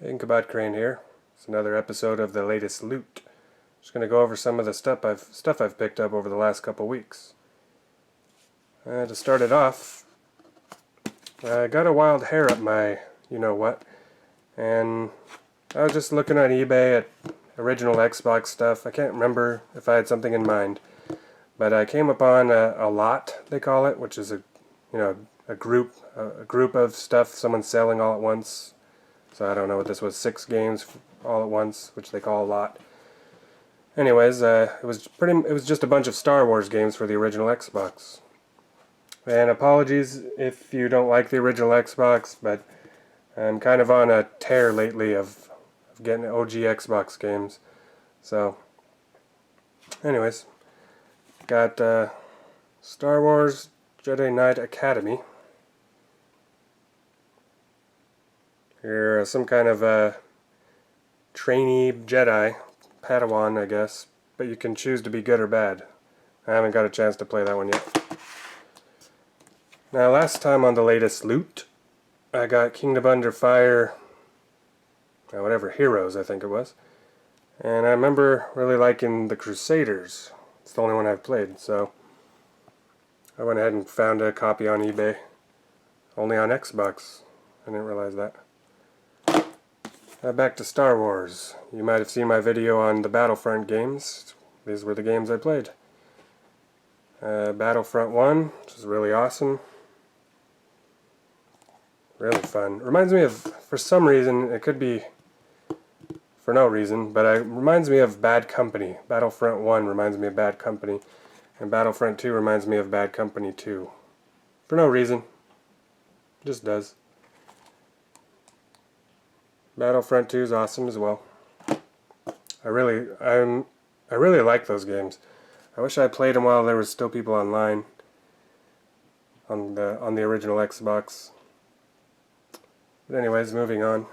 Hey, Kombat Crane here. It's another episode of the latest loot. Just going to go over some of the stuff I've picked up over the last couple weeks. To start it off, I got a wild hair up my you-know-what, and I was just looking on eBay at original Xbox stuff. I can't remember if I had something in mind, but I came upon a lot, they call it, which is a group of stuff someone's selling all at once. So I don't know what this was, 6 games all at once, which they call a lot. Anyways, it was just a bunch of Star Wars games for the original Xbox. And apologies if you don't like the original Xbox, but I'm kind of on a tear lately of getting OG Xbox games. So, anyways, got Star Wars Jedi Knight Academy. You're some kind of a trainee Jedi, Padawan, I guess, but you can choose to be good or bad. I haven't got a chance to play that one yet. Now, last time on the latest loot, I got Kingdom Under Fire, Heroes, I think it was. And I remember really liking the Crusaders. It's the only one I've played, so I went ahead and found a copy on eBay. Only on Xbox. I didn't realize that. Back to Star Wars. You might have seen my video on the Battlefront games. These were the games I played. Battlefront 1, which is really awesome. Really fun. Reminds me of, for some reason, it could be for no reason, but it reminds me of Bad Company. Battlefront 1 reminds me of Bad Company, and Battlefront 2 reminds me of Bad Company 2. For no reason. It just does. Battlefront 2 is awesome as well. I really like those games. I wish I played them while there was still people online on the original Xbox. But anyways, moving on.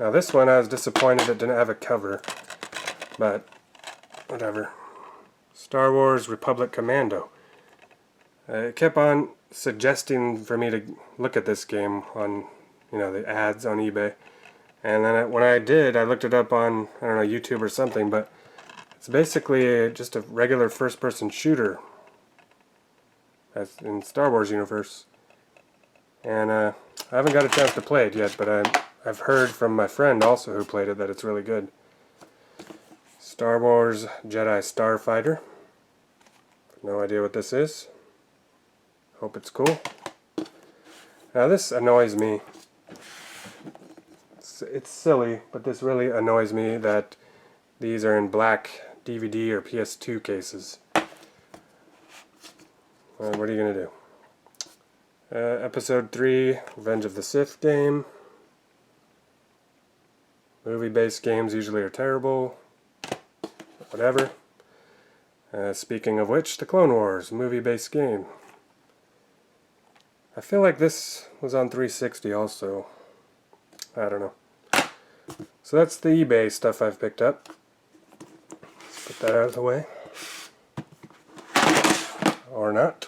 Now this one I was disappointed it didn't have a cover, but whatever. Star Wars Republic Commando. It kept on suggesting for me to look at this game on the ads on eBay. And then when I did, I looked it up on, I don't know, YouTube or something, but it's basically just a regular first-person shooter as in Star Wars universe. And I haven't got a chance to play it yet, but I've heard from my friend also who played it that it's really good. Star Wars Jedi Starfighter. No idea what this is. Hope it's cool. Now this annoys me. It's silly, but this really annoys me that these are in black DVD or PS2 cases. What are you going to do? Episode 3, Revenge of the Sith game. Movie-based games usually are terrible. Whatever. Speaking of which, the Clone Wars, movie-based game. I feel like this was on 360 also. I don't know. So that's the eBay stuff I've picked up. Let's put that out of the way. Or not.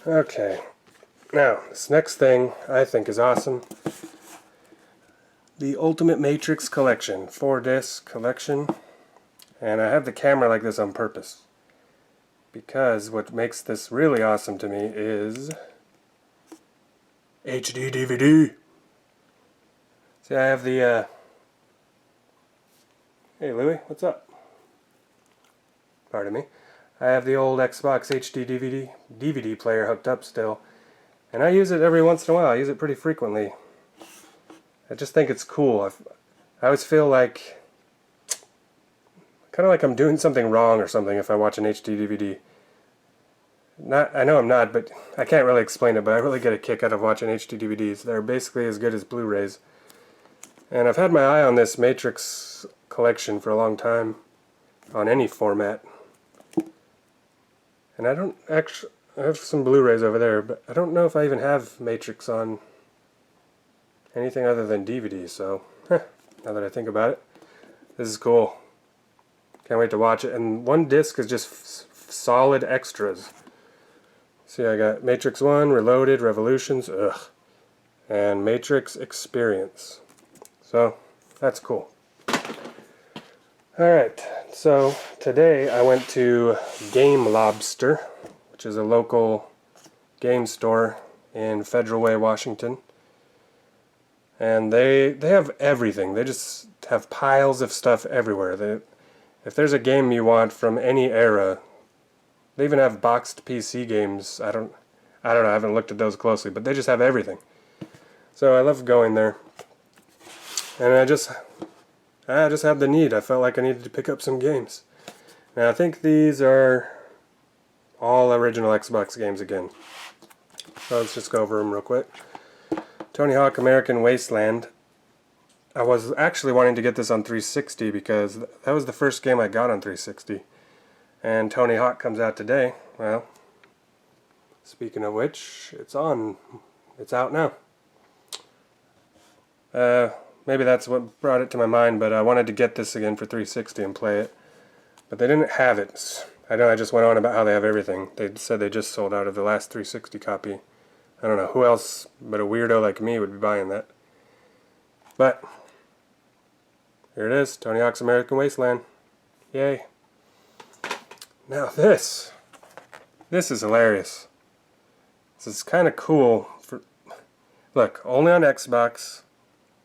Okay. Now, this next thing I think is awesome. The Ultimate Matrix Collection. 4-disc collection. And I have the camera like this on purpose. Because what makes this really awesome to me is HD DVD. See, I have the Hey Louie, what's up? Pardon me. I have the old Xbox HD DVD player hooked up still, and I use it every once in a while. I use it pretty frequently. I just think it's cool. I always feel like kind of like I'm doing something wrong or something if I watch an HD DVD. I know I'm not, but I can't really explain it, but I really get a kick out of watching HD DVDs. They're basically as good as Blu-rays. And I've had my eye on this Matrix collection for a long time, on any format. And I have some Blu-rays over there, but I don't know if I even have Matrix on anything other than DVD, so, now that I think about it, this is cool. Can't wait to watch it. And one disc is just solid extras. See, I got Matrix 1, Reloaded, Revolutions, and Matrix Experience. So, that's cool. Alright, so today I went to Game Lobster, which is a local game store in Federal Way, Washington. And they have everything. They just have piles of stuff everywhere. If there's a game you want from any era, they even have boxed PC games. I don't know, I haven't looked at those closely, but they just have everything. So I love going there. And I just had the need. I felt like I needed to pick up some games. Now I think these are all original Xbox games again. So let's just go over them real quick. Tony Hawk American Wasteland. I was actually wanting to get this on 360 because that was the first game I got on 360. And Tony Hawk comes out today. Well, speaking of which, it's out now. Maybe that's what brought it to my mind, but I wanted to get this again for 360 and play it. But they didn't have it. I know I just went on about how they have everything. They said they just sold out of the last 360 copy. I don't know who else but a weirdo like me would be buying that. But here it is, Tony Hawk's American Wasteland. Yay. Now this is hilarious. This is kind of cool. Look, only on Xbox.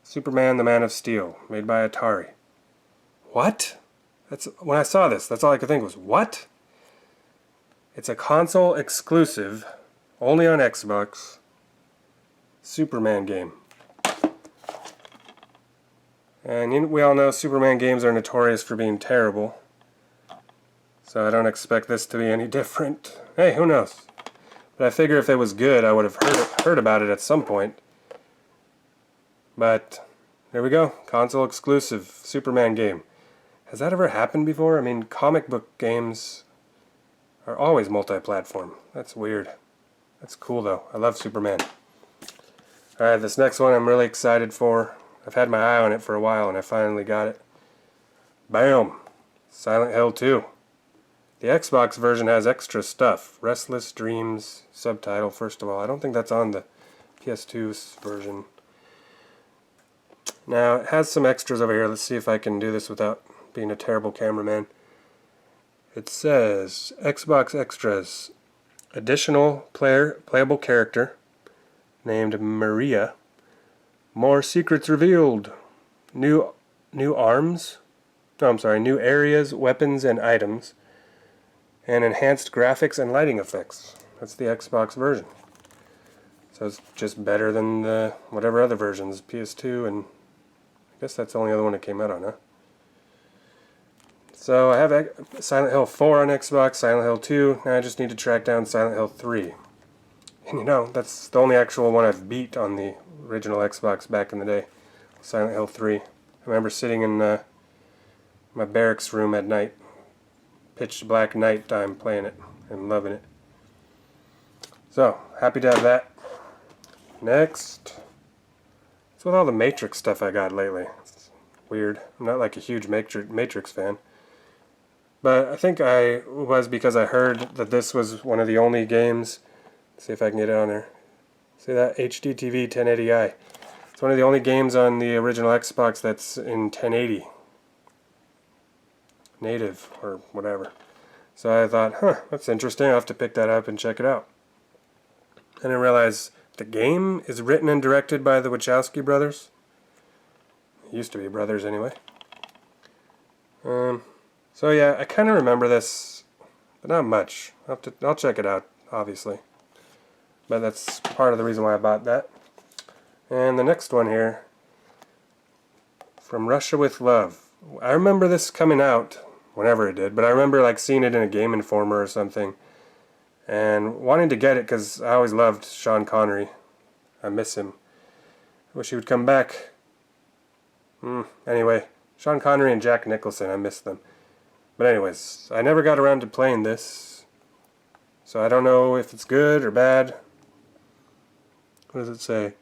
Superman the Man of Steel, made by Atari. What? When I saw this, that's all I could think was, what? It's a console exclusive, only on Xbox, Superman game. And we all know Superman games are notorious for being terrible. So I don't expect this to be any different. Hey, who knows? But I figure if it was good, I would have heard about it at some point. But there we go, console exclusive Superman game. Has that ever happened before? I mean, comic book games are always multi-platform. That's weird. That's cool though. I love Superman. Alright, this next one I'm really excited for. I've had my eye on it for a while and I finally got it. Bam! Silent Hill 2. The Xbox version has extra stuff. Restless Dreams subtitle, first of all. I don't think that's on the PS2's version. Now, it has some extras over here. Let's see if I can do this without being a terrible cameraman. It says, Xbox Extras. Additional playable character named Maria. More secrets revealed. New arms. No, I'm sorry. New areas, weapons, and items. And enhanced graphics and lighting effects. That's the Xbox version. So it's just better than the whatever other versions, PS2, and I guess that's the only other one that came out on, huh? So I have Silent Hill 4 on Xbox, Silent Hill 2, and I just need to track down Silent Hill 3. And that's the only actual one I've beat on the original Xbox back in the day, Silent Hill 3. I remember sitting in my barracks room at night, pitch black night time, playing it and loving it. So, happy to have that. Next, it's with all the Matrix stuff I got lately. It's weird. I'm not like a huge Matrix fan. But I think I was because I heard that this was one of the only games. Let's see if I can get it on there. See that? HD TV 1080i. It's one of the only games on the original Xbox that's in 1080. Native, or whatever. So I thought, that's interesting. I'll have to pick that up and check it out. And I realized the game is written and directed by the Wachowski brothers. Used to be brothers anyway. So yeah, I kind of remember this, but not much. I'll check it out, obviously. But that's part of the reason why I bought that. And the next one here, From Russia with Love. I remember this coming out, whenever it did, but I remember like seeing it in a Game Informer or something, and wanting to get it because I always loved Sean Connery. I miss him. I wish he would come back. Anyway, Sean Connery and Jack Nicholson, I miss them. But anyways, I never got around to playing this, so I don't know if it's good or bad. What does it say?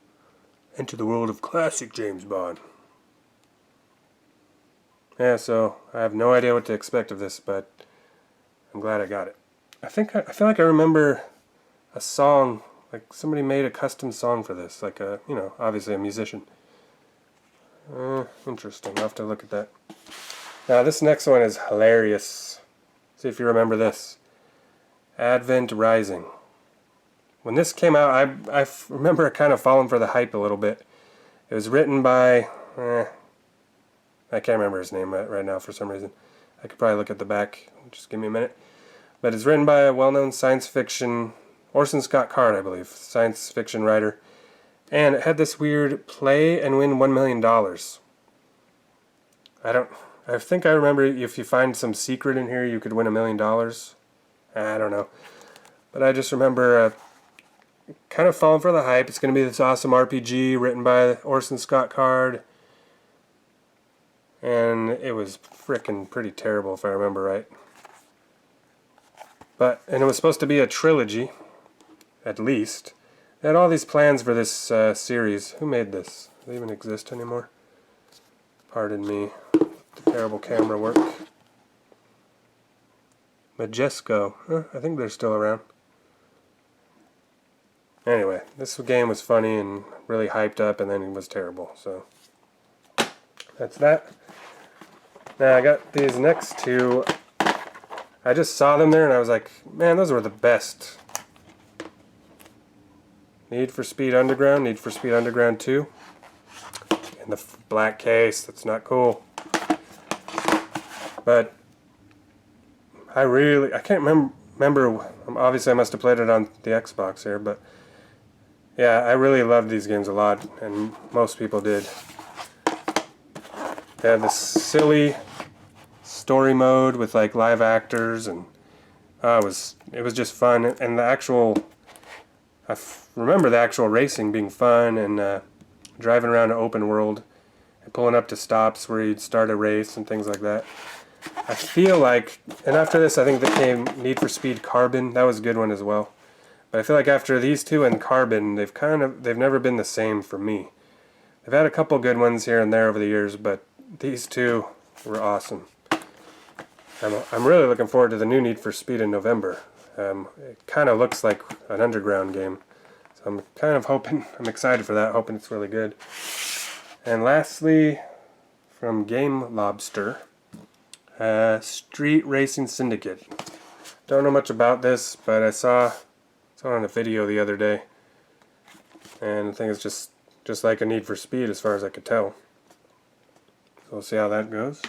Enter the world of classic James Bond. Yeah, so I have no idea what to expect of this, but I'm glad I got it. I feel like I remember a song, like somebody made a custom song for this, like a, you know, obviously a musician. Interesting. I'll have to look at that. Now this next one is hilarious. See if you remember this. Advent Rising. When this came out, I remember kind of falling for the hype a little bit. It was written by, I can't remember his name right now for some reason. I could probably look at the back. Just give me a minute. But it's written by a well-known science fiction, Orson Scott Card, I believe, science fiction writer. And it had this weird play and win $1 million. I think I remember if you find some secret in here, you could win $1 million. I don't know. But I just remember kind of falling for the hype. It's going to be this awesome RPG written by Orson Scott Card. And it was frickin' pretty terrible if I remember right. And it was supposed to be a trilogy, at least. They had all these plans for this series. Who made this? Do they even exist anymore? Pardon me. The terrible camera work. Majesco. I think they're still around. Anyway, this game was funny and really hyped up, and then it was terrible. So that's that. Now I got these next two. I just saw them there and I was like, man, those were the best. Need for Speed Underground, Need for Speed Underground 2. In the black case, that's not cool. But I can't remember, obviously I must have played it on the Xbox here, but yeah, I really loved these games a lot, and most people did. They had this silly story mode with like live actors, and it was just fun. And the actual, remember the actual racing being fun, and driving around an open world and pulling up to stops where you'd start a race and things like that. I feel like, and after this I think there came Need for Speed Carbon. That was a good one as well. But I feel like after these two and Carbon, they've never been the same for me. They've had a couple good ones here and there over the years, but these two were awesome. I'm really looking forward to the new Need for Speed in November. It kind of looks like an underground game. So I'm kind of hoping, I'm excited for that, hoping it's really good. And lastly, from Game Lobster, Street Racing Syndicate. Don't know much about this, but I saw it on a video the other day. And I think it's just like a Need for Speed as far as I could tell. So we'll see how that goes.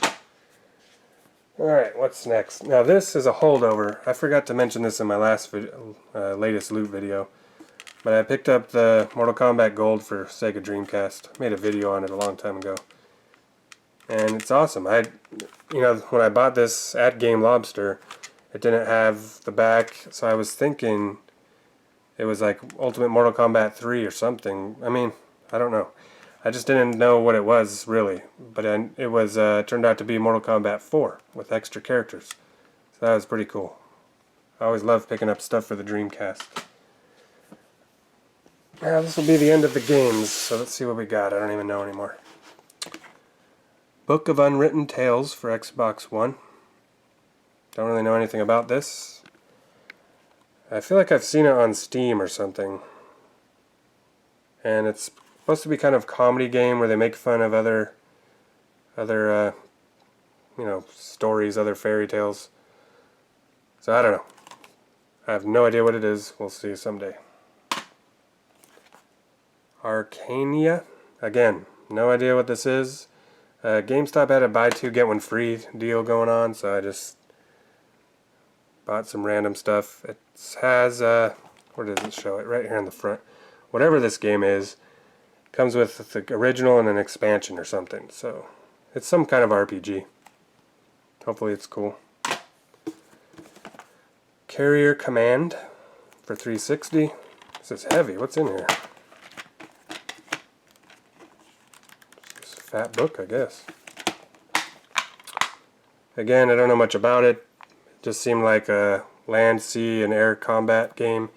Alright, what's next? Now this is a holdover. I forgot to mention this in my last latest loot video. But I picked up the Mortal Kombat Gold for Sega Dreamcast. I made a video on it a long time ago. And it's awesome. When I bought this at Game Lobster, it didn't have the back, so I was thinking it was like Ultimate Mortal Kombat 3 or something. I mean, I don't know. I just didn't know what it was, really. But it was turned out to be Mortal Kombat 4 with extra characters. So that was pretty cool. I always love picking up stuff for the Dreamcast. Now, this will be the end of the games, so let's see what we got. I don't even know anymore. Book of Unwritten Tales for Xbox One. Don't really know anything about this. I feel like I've seen it on Steam or something. And it's supposed to be kind of a comedy game where they make fun of other stories, other fairy tales. So I don't know. I have no idea what it is. We'll see someday. Arcania. Again, no idea what this is. GameStop had a buy two get one free deal going on, so I just bought some random stuff. It has where does it show it? Right here in the front. Whatever this game is, comes with the original and an expansion or something. So it's some kind of RPG. Hopefully it's cool. Carrier Command for 360. This is heavy. What's in here? Fat book, I guess. Again, I don't know much about it. It just seemed like a land, sea, and air combat game.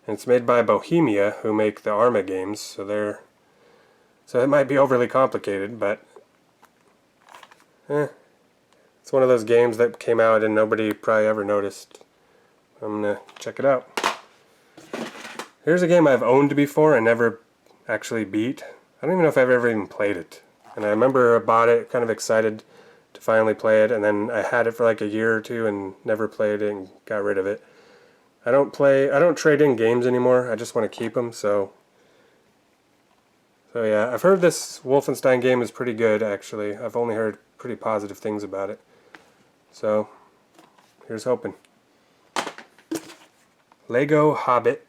And it's made by Bohemia, who make the Arma games. So it might be overly complicated, but it's one of those games that came out and nobody probably ever noticed. I'm gonna check it out. Here's a game I've owned before and never actually beat. I don't even know if I've ever even played it. And I remember I bought it, kind of excited to finally play it, and then I had it for like a year or two and never played it and got rid of it. I don't trade in games anymore. I just want to keep them, so yeah, I've heard this Wolfenstein game is pretty good, actually. I've only heard pretty positive things about it. So, here's hoping. Lego Hobbit.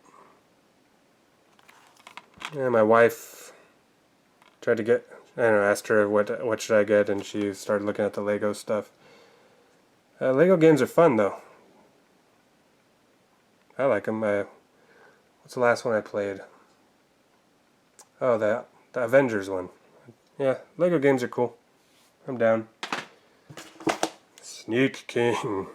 Yeah, my wife tried to get, I don't know, asked her what should I get, and she started looking at the Lego stuff. Lego games are fun, though. I like them. What's the last one I played? Oh, the Avengers one. Yeah, Lego games are cool. I'm down. Sneak King.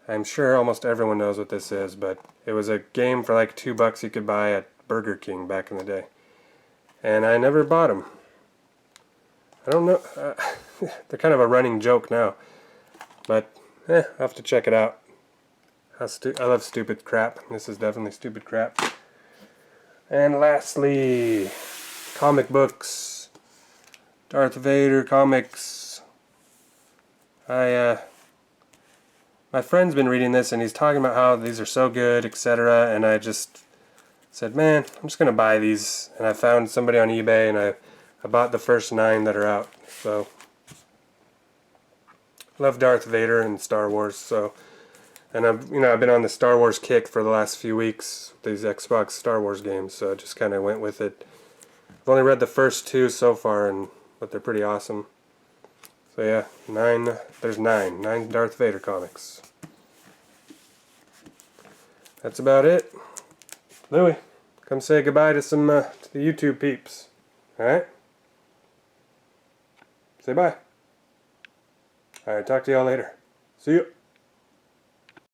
I'm sure almost everyone knows what this is, but it was a game for like $2 you could buy at Burger King back in the day. And I never bought them. I don't know. They're kind of a running joke now. But, I'll have to check it out. I love stupid crap. This is definitely stupid crap. And lastly, comic books. Darth Vader comics. My friend's been reading this and he's talking about how these are so good, etc. And I just said, man, I'm just going to buy these. And I found somebody on eBay and I bought the first 9 that are out. So, love Darth Vader and Star Wars, so... And I've been on the Star Wars kick for the last few weeks, these Xbox Star Wars games, so I just kind of went with it. I've only read the first 2 so far, but they're pretty awesome. So yeah, 9, there's 9 Darth Vader comics. That's about it. Louie, come say goodbye to some to the YouTube peeps. Alright? Say bye. Alright, talk to y'all later. See you.